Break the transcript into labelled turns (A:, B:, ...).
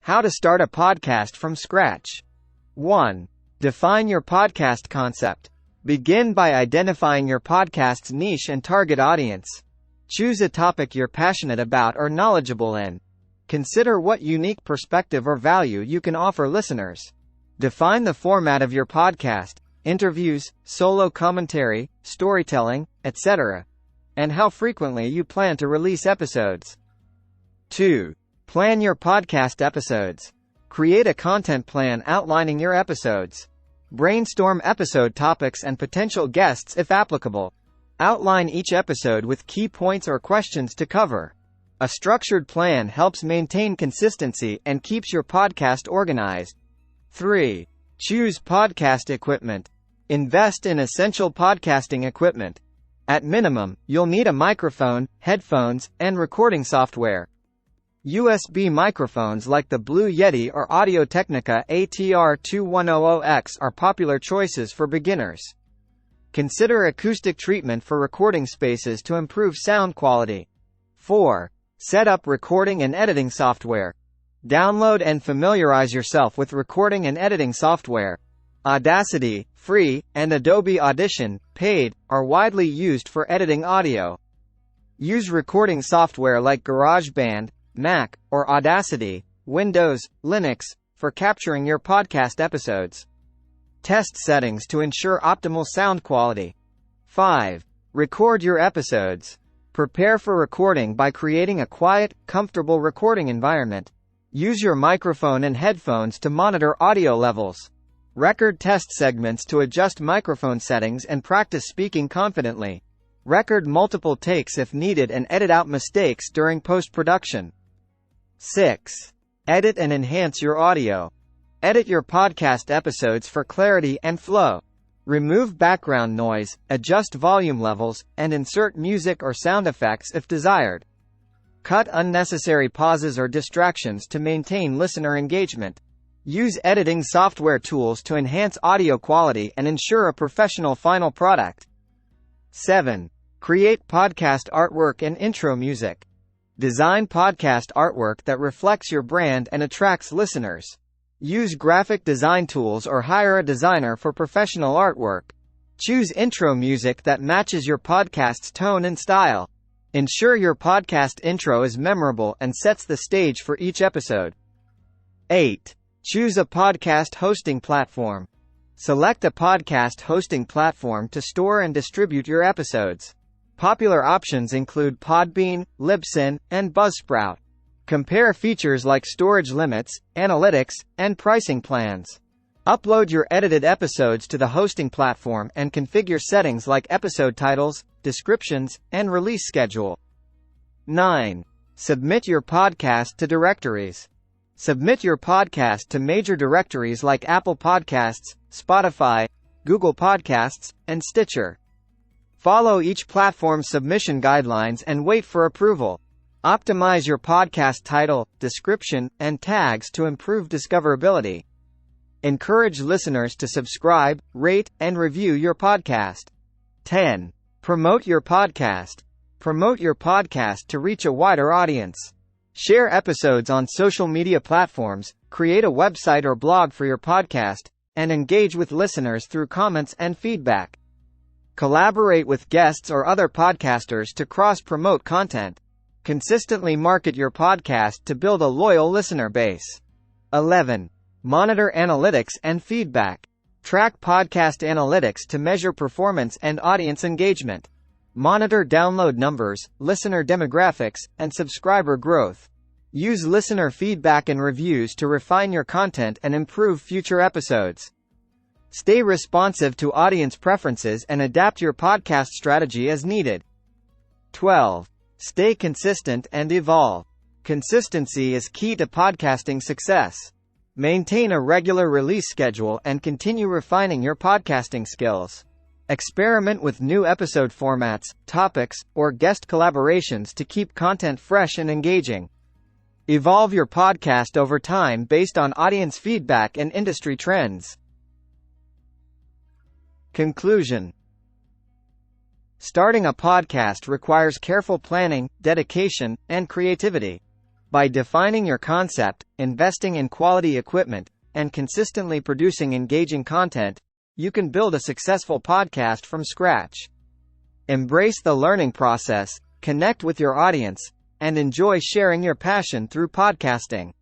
A: How to start a podcast from scratch. 1. Define your podcast concept. Begin by identifying your podcast's niche and target audience. Choose a topic you're passionate about or knowledgeable in. Consider what unique perspective or value you can offer listeners. Define the format of your podcast: interviews, solo commentary, storytelling, etc., and how frequently you plan to release episodes. 2. Plan your podcast episodes. Create a content plan outlining your episodes. Brainstorm episode topics and potential guests if applicable. Outline each episode with key points or questions to cover. A structured plan helps maintain consistency and keeps your podcast organized. 3. Choose podcast equipment. Invest in essential podcasting equipment. At minimum, you'll need a microphone, headphones, and recording software. USB microphones like the Blue Yeti or Audio-Technica ATR2100X are popular choices for beginners. Consider acoustic treatment for recording spaces to improve sound quality. 4. Set up recording and editing software. Download and familiarize yourself with recording and editing software. Audacity, free, and Adobe Audition, paid, are widely used for editing audio. Use recording software like GarageBand, Mac, or Audacity, Windows, Linux, for capturing your podcast episodes. Test settings to ensure optimal sound quality. 5. Record your episodes. Prepare for recording by creating a quiet, comfortable recording environment. Use your microphone and headphones to monitor audio levels. Record test segments to adjust microphone settings and practice speaking confidently. Record multiple takes if needed and edit out mistakes during post-production. 6. Edit and enhance your audio. Edit your podcast episodes for clarity and flow. Remove background noise, adjust volume levels, and insert music or sound effects if desired. Cut unnecessary pauses or distractions to maintain listener engagement. Use editing software tools to enhance audio quality and ensure a professional final product. 7. Create podcast artwork and intro music. Design podcast artwork that reflects your brand and attracts listeners. Use graphic design tools or hire a designer for professional artwork. Choose intro music that matches your podcast's tone and style. Ensure your podcast intro is memorable and sets the stage for each episode. 8. Choose a podcast hosting platform. Select a podcast hosting platform to store and distribute your episodes. Popular options include Podbean, Libsyn, and Buzzsprout. Compare features like storage limits, analytics, and pricing plans. Upload your edited episodes to the hosting platform and configure settings like episode titles, descriptions, and release schedule. 9. Submit your podcast to directories. Submit your podcast to major directories like Apple Podcasts, Spotify, Google Podcasts, and Stitcher. Follow each platform's submission guidelines and wait for approval. Optimize your podcast title, description, and tags to improve discoverability. Encourage listeners to subscribe, rate, and review your podcast. 10. Promote your podcast. Promote your podcast to reach a wider audience. Share episodes on social media platforms, create a website or blog for your podcast, and engage with listeners through comments and feedback. Collaborate with guests or other podcasters to cross-promote content. Consistently market your podcast to build a loyal listener base. 11. Monitor analytics and feedback. Track podcast analytics to measure performance and audience engagement. Monitor download numbers, listener demographics, and subscriber growth. Use listener feedback and reviews to refine your content and improve future episodes. Stay responsive to audience preferences and adapt your podcast strategy as needed. 12. Stay consistent and evolve. Consistency is key to podcasting success. Maintain a regular release schedule and continue refining your podcasting skills. Experiment with new episode formats, topics, or guest collaborations to keep content fresh and engaging. Evolve your podcast over time based on audience feedback and industry trends. Conclusion. Starting a podcast requires careful planning, dedication, and creativity. By defining your concept, investing in quality equipment, and consistently producing engaging content, you can build a successful podcast from scratch. Embrace the learning process, connect with your audience, and enjoy sharing your passion through podcasting.